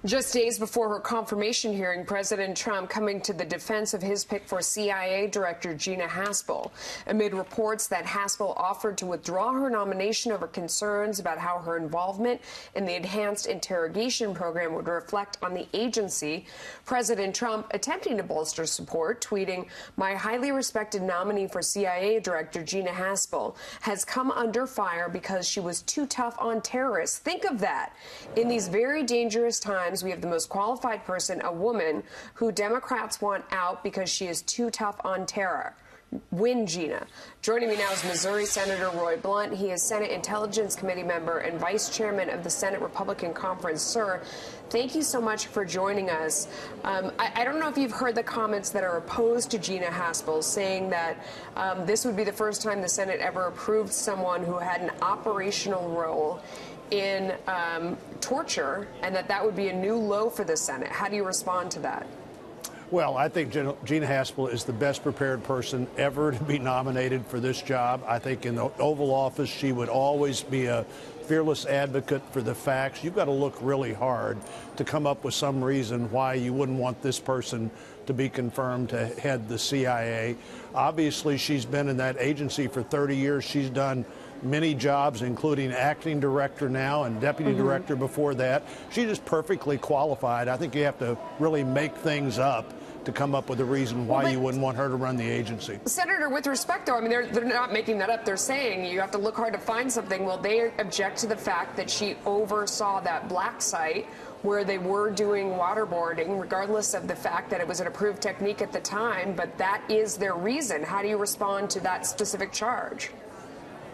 Just days before her confirmation hearing, President Trump coming to the defense of his pick for CIA Director Gina Haspel, amid reports that Haspel offered to withdraw her nomination over concerns about how her involvement in the enhanced interrogation program would reflect on the agency. President Trump attempting to bolster support, tweeting, "My highly respected nominee for CIA Director Gina Haspel has come under fire because she was too tough on terrorists." Think of that. In these very dangerous times, we have the most qualified person, a woman, who Democrats want out because she is too tough on terror. Win, Gina. Joining me now is Missouri Senator Roy Blunt. He is Senate Intelligence Committee member and Vice Chairman of the Senate Republican Conference. Sir, thank you so much for joining us. I don't know if you've heard the comments that are opposed to Gina Haspel, saying that this would be the first time the Senate ever approved someone who had an operational role in torture, and that would be a new low for the Senate. How do you respond to that? Well, I think Gina Haspel is the best prepared person ever to be nominated for this job. I think in the Oval Office, she would always be a fearless advocate for the facts. You've got to look really hard to come up with some reason why you wouldn't want this person to be confirmed to head the CIA. Obviously, she's been in that agency for 30 years. She's done many jobs, including acting director now and deputy director before that. She's just perfectly qualified. I think you have to really make things up to come up with a reason why you wouldn't want her to run the agency. Senator, with respect, though, I mean, they're not making that up. They're saying you have to look hard to find something. Well, they object to the fact that she oversaw that black site where they were doing waterboarding, regardless of the fact that it was an approved technique at the time. But that is their reason. How do you respond to that specific charge?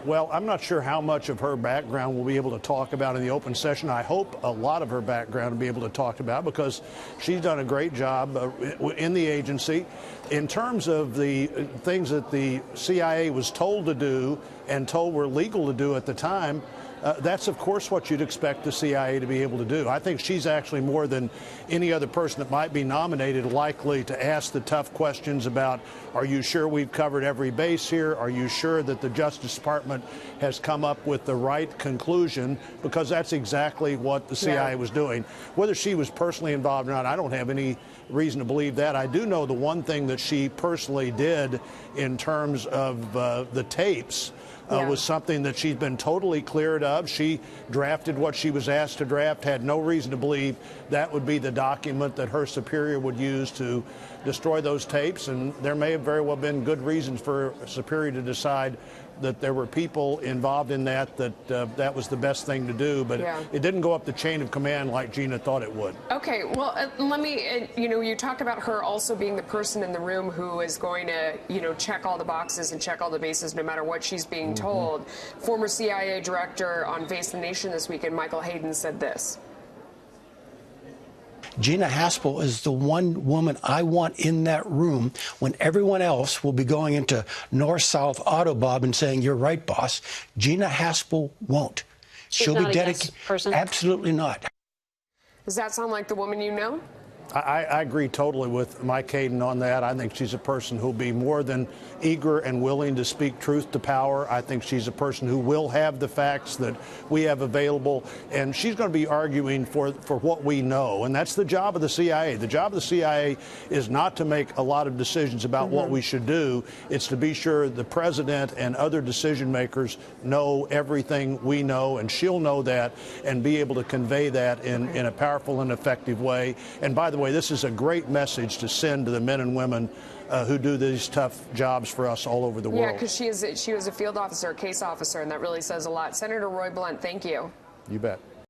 Well, I'm not sure how much of her background we'll be able to talk about in the open session. I hope a lot of her background will be able to talk about, because she's done a great job in the agency. In terms of the things that the CIA was told to do and told were legal to do at the time, that's, of course, what you'd expect the CIA to be able to do. I think she's actually, more than any other person that might be nominated, likely to ask the tough questions about, are you sure we've covered every base here? Are you sure that the Justice Department has come up with the right conclusion? Because that's exactly what the CIA was doing. Whether she was personally involved or not, I don't have any reason to believe that. I do know the one thing that she personally did in terms of the tapes was something that she's been totally cleared of. She drafted what she was asked to draft, had no reason to believe that would be the document that her superior would use to destroy those tapes. And there may have very well been good reasons for a superior to decide that there were people involved in that that was the best thing to do. But it didn't go up the chain of command like Gina thought it would. Okay, well, let me, you talk about her also being the person in the room who is going to, check all the boxes and check all the bases no matter what she's being told. Former CIA director on Face the Nation this weekend, Michael Hayden, said this. Gina Haspel is the one woman I want in that room when everyone else will be going into north-south Autobahn and saying, "You're right, boss." Gina Haspel won't. She'll be dedicated. Absolutely not. Does that sound like the woman you know? I agree totally with Mike Hayden on that. I think she's a person who'll be more than eager and willing to speak truth to power. I think she's a person who will have the facts that we have available, and she's going to be arguing for what we know, and that's the job of the CIA. The job of the CIA is not to make a lot of decisions about what we should do. It's to be sure the president and other decision makers know everything we know, and she'll know that and be able to convey that in a powerful and effective way. And by the way, this is a great message to send to the men and women who do these tough jobs for us all over the world. Yeah, because she was a field officer, a case officer, and that really says a lot. Senator Roy Blunt, thank you. You bet.